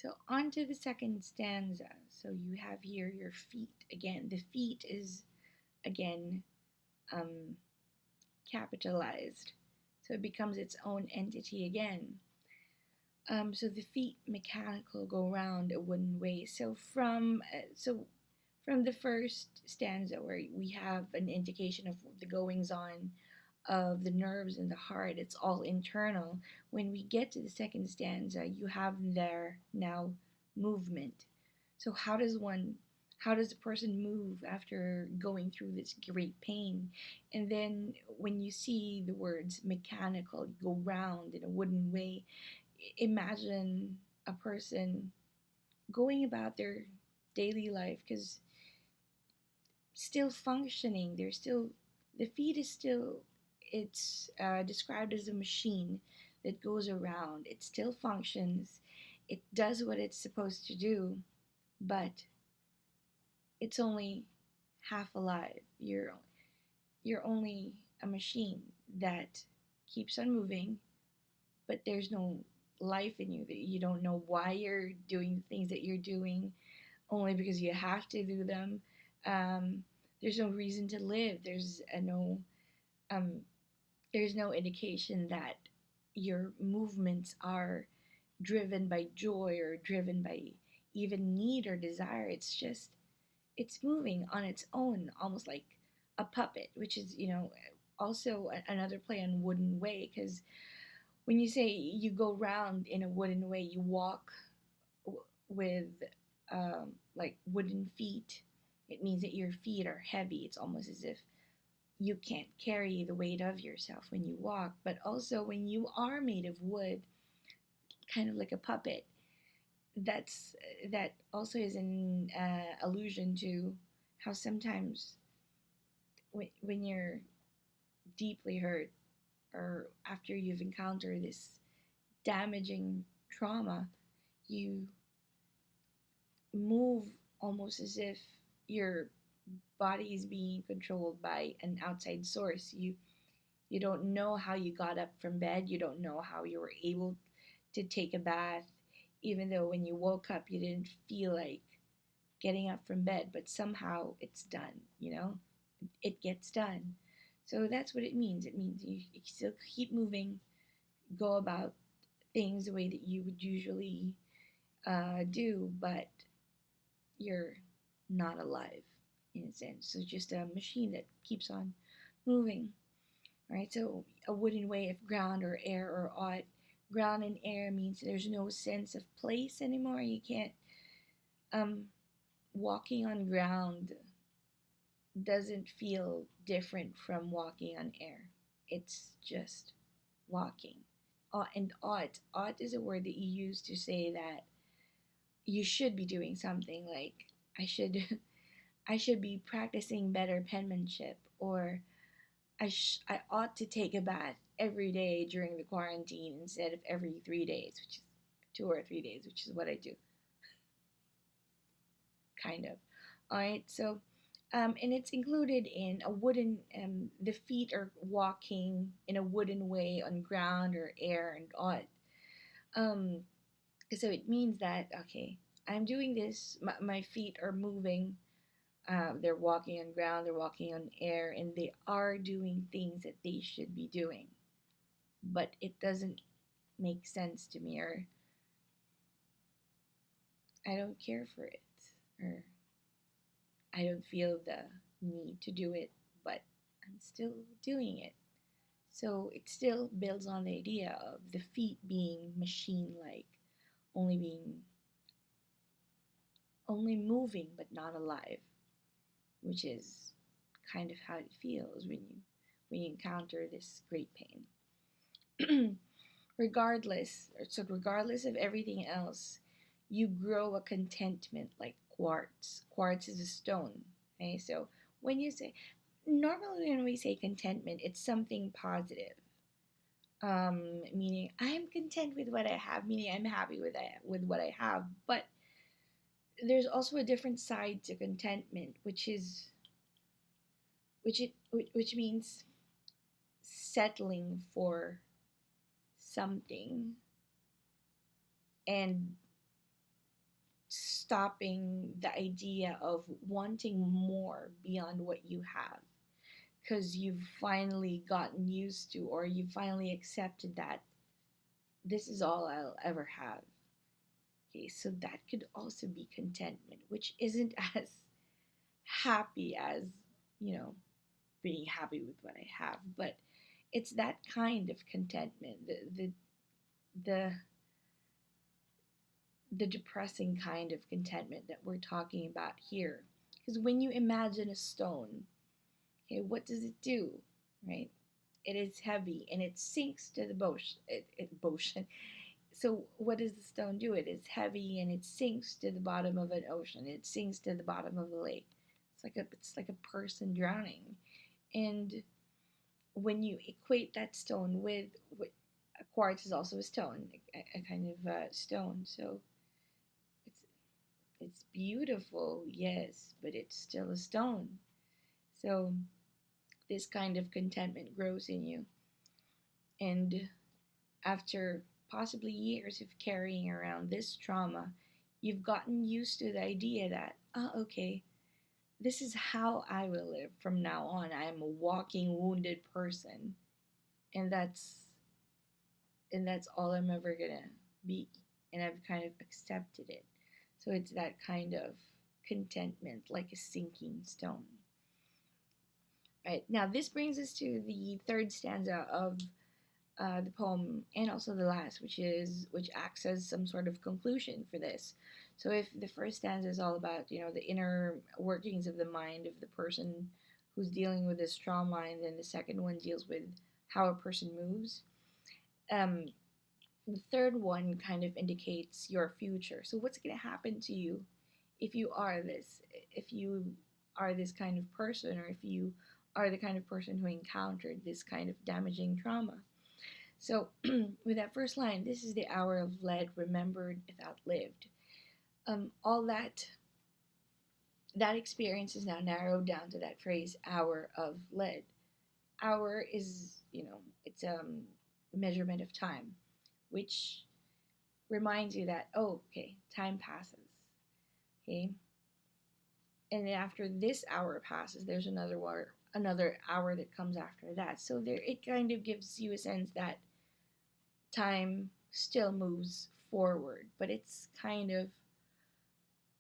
So on to the second stanza. So you have here your feet again. The feet is again um, capitalized, so it becomes its own entity again. So the feet mechanical go round a wooden way. So from the first stanza where we have an indication of the goings on of the nerves and the heart, it's all internal. When we get to the second stanza, you have there now movement. So how does a person move after going through this great pain? And then when you see the words mechanical, you go round in a wooden way, imagine a person going about their daily life because still functioning. They're still the feed is still it's described as a machine that goes around. It still functions. It does what it's supposed to do, but it's only half alive. You're only a machine that keeps on moving, but there's no life in you. That you don't know why you're doing the things that you're doing, only because you have to do them. Um, there's no reason to live. Um, there's no indication that your movements are driven by joy or driven by even need or desire. It's just it's moving on its own, almost like a puppet, which is also another play on wooden way. Because when you say you go round in a wooden way, you walk with like wooden feet. It means that your feet are heavy. It's almost as if you can't carry the weight of yourself when you walk. But also, when you are made of wood, kind of like a puppet, that's that also is an allusion to how sometimes when you're deeply hurt or after you've encountered this damaging trauma, you move almost as if your body is being controlled by an outside source. You don't know how you got up from bed. You don't know how you were able to take a bath, even though when you woke up you didn't feel like getting up from bed, but somehow it's done, it gets done. So that's what it means. It means you still keep moving, go about things the way that you would usually do, but you're not alive in a sense. So just a machine that keeps on moving. All right, so a wooden way of ground or air or odd. Ground and air means there's no sense of place anymore. You can't, um, walking on ground doesn't feel different from walking on air. It's just walking. And ought is a word that you use to say that you should be doing something like I should I should be practicing better penmanship, or I ought to take a bath every day during the quarantine instead of every 3 days, which is 2 or 3 days, which is what I do, kind of. All right, so and it's included in a wooden. The feet are walking in a wooden way on ground or air and odd. Um, so it means that okay, I'm doing this. My feet are moving. They're walking on ground. They're walking on air, and they are doing things that they should be doing. But it doesn't make sense to me, or I don't care for it, or I don't feel the need to do it, but I'm still doing it. So it still builds on the idea of the feet being machine like, only being only moving but not alive, which is kind of how it feels when you encounter this great pain. Regardless of everything else, you grow a contentment like quartz. Quartz is a stone. Okay, so when you say normally when we say contentment, it's something positive. Meaning I'm content with what I have, meaning I'm happy with what I have. But there's also a different side to contentment, which means settling for something and stopping the idea of wanting more beyond what you have, because you've finally gotten used to, or you finally accepted that this is all I'll ever have. Okay, so that could also be contentment, which isn't as happy as, you know, being happy with what I have, but it's that kind of contentment, the the depressing kind of contentment that we're talking about here. Because when you imagine a stone, okay, what does it do? Right? It is heavy and it sinks to the ocean. So what does the stone do? It is heavy and it sinks to the bottom of an ocean. It sinks to the bottom of a lake. It's like a person drowning. And when you equate that stone with a quartz is also a stone, a kind of stone. So it's it's beautiful, yes, but it's still a stone. So this kind of contentment grows in you, and after possibly years of carrying around this trauma, you've gotten used to the idea that, oh, okay, this is how I will live from now on. I am a walking wounded person, and that's all I'm ever gonna be. And I've kind of accepted it. So it's that kind of contentment, like a sinking stone. Right now, this brings us to the third stanza of the poem, and also the last, which acts as some sort of conclusion for this. So if the first stanza is all about, the inner workings of the mind of the person who's dealing with this trauma, and then the second one deals with how a person moves. Um, the third one kind of indicates your future. So what's going to happen to you if you are this, if you are this kind of person, or if you are the kind of person who encountered this kind of damaging trauma. So, with that first line, this is the hour of lead remembered if outlived. All that experience is now narrowed down to that phrase, hour of lead. Hour is, it's a measurement of time, which reminds you that, oh, okay, time passes. Okay, and then after this hour passes, there's another hour that comes after that. So there, it kind of gives you a sense that time still moves forward, but it's kind of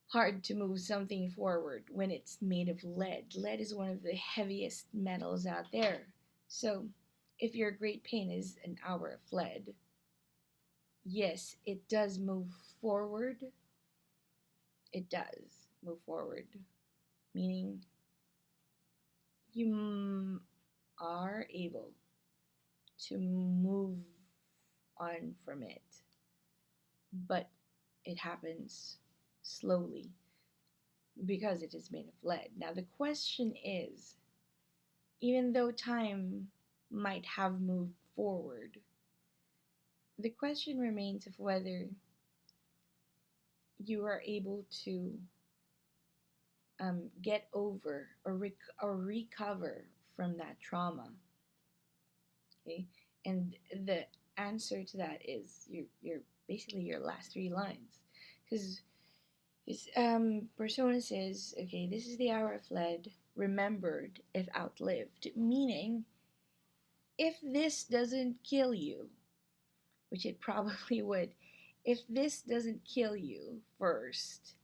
hard to move something forward when it's made of lead. Lead is one of the heaviest metals out there. So if your great pain is an hour of lead, yes, it does move forward. It does move forward, meaning you are able to move on from it, but it happens slowly because it is made of lead. Now, the question is, even though time might have moved forward, the question remains of whether you are able to get over or recover from that trauma. Okay, and the answer to that is your basically your last three lines, because this persona says, okay, this is the hour of lead, remembered if outlived, meaning if this doesn't kill you, which it probably would, if this doesn't kill you first,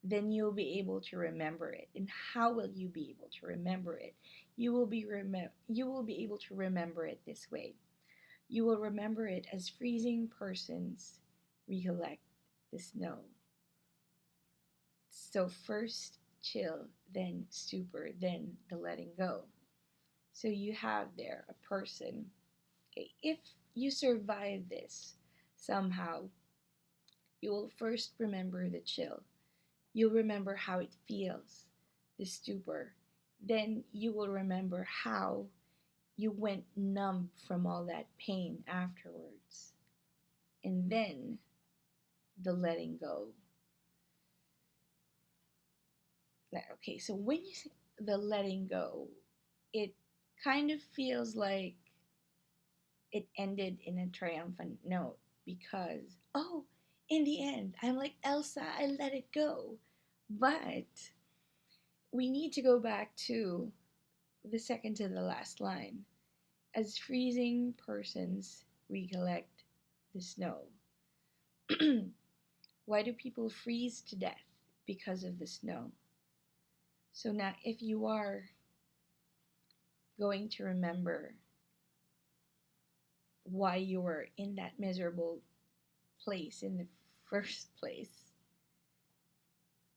then you'll be able to remember it. And how will you be able to remember it? You will be able to remember it this way. You will remember it as freezing persons recollect the snow. So first chill, then stupor, then the letting go. So you have there a person. Okay, if you survive this somehow, you will first remember the chill. You'll remember how it feels, the stupor. Then you will remember how you went numb from all that pain afterwards. And then the letting go. Okay, so when you say the letting go, it kind of feels like it ended in a triumphant note because, oh, In the end, I'm like, Elsa, I let it go. But we need to go back to the second to the last line. As freezing persons recollect the snow. Why do people freeze to death? Because of the snow. So now, if you are going to remember why you were in that miserable place in the first place,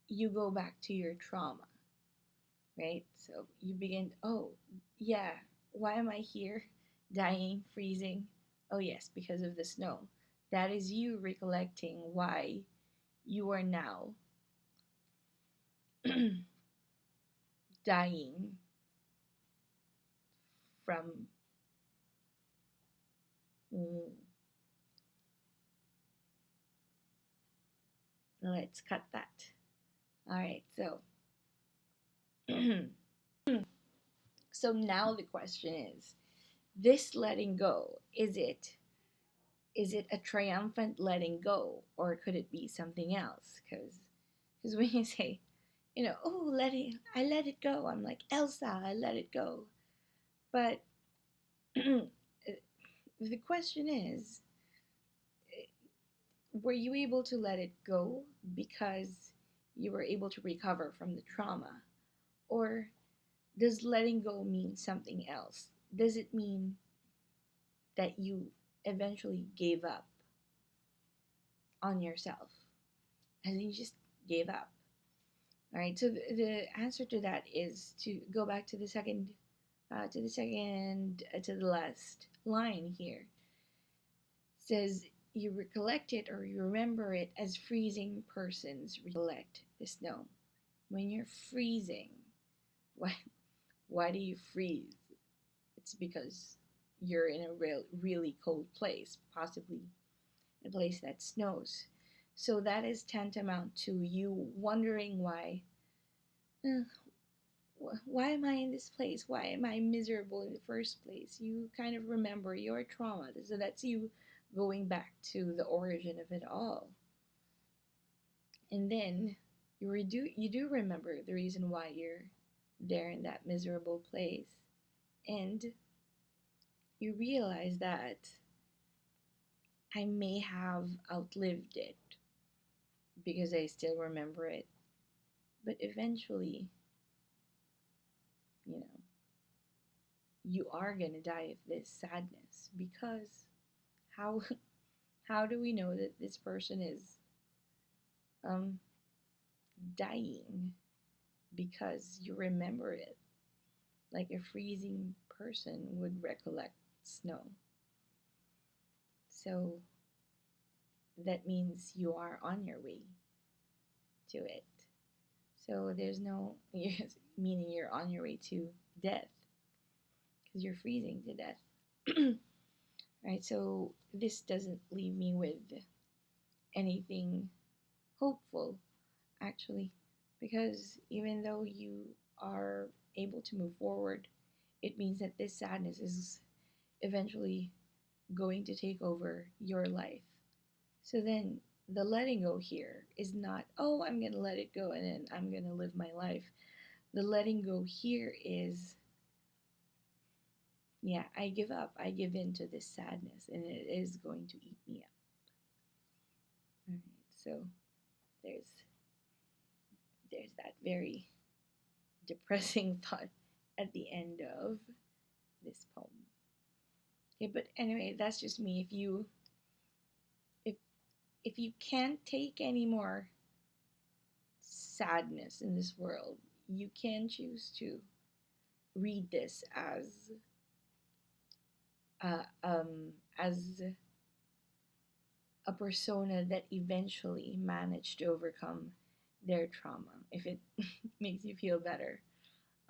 you go back to your trauma, right? So you begin, oh, yeah, why am I here? Dying, freezing. Oh, yes, because of the snow. That is you recollecting why you are now dying from. Mm, let's cut that. All right, so so now the question is, this letting go, is it a triumphant letting go, or could it be something else? Because when you say, oh, I let it go, I'm like, Elsa, I let it go. But the question is, were you able to let it go because you were able to recover from the trauma? Or does letting go mean something else? Does it mean that you eventually gave up on yourself? And you just gave up. All right. So the answer to that is to go back to to the last line here. It says you recollect it or you remember it as freezing persons recollect the snow. When you're freezing, why why do you freeze? It's because you're in a really cold place, possibly a place that snows. So that is tantamount to you wondering uh, why am I in this place? Why am I miserable in the first place? You kind of remember your trauma. So that's you going back to the origin of it all. And then you do remember the reason why you're there in that miserable place. And you realize that I may have outlived it because I still remember it. But eventually, you know, you are going to die of this sadness because how how do we know that this person is um dying because you remember it like a freezing person would recollect snow? So that means you are on your way to it. So there's no meaning you're on your way to death because you're freezing to death. Right? So this doesn't leave me with anything hopeful, actually, because even though you are able to move forward, it means that this sadness is eventually going to take over your life. So then the letting go here is not, oh, I'm going to let it go and then I'm going to live my life. The letting go here is, yeah, I give up. I give in to this sadness and it is going to eat me up. All right. So there's there's that very depressing thought at the end of this poem. Okay, but anyway, that's just me. If if you can't take any more sadness in this world, you can choose to read this uh, um, as a persona that eventually managed to overcome their trauma. If it makes you feel better,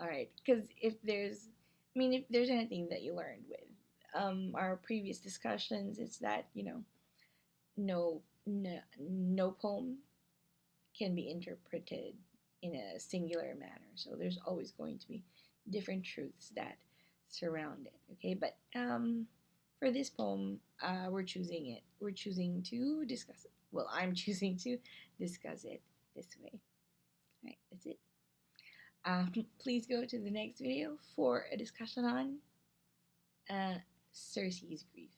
all right. Because if there's anything that you learned with our previous discussions, it's that no poem can be interpreted in a singular manner. So there's always going to be different truths that surround it. Okay, but for this poem, we're choosing it. We're choosing to discuss it. well, I'm choosing to discuss it this way. All right, that's it. Please go to the next video for a discussion on uh, Cersei's grief.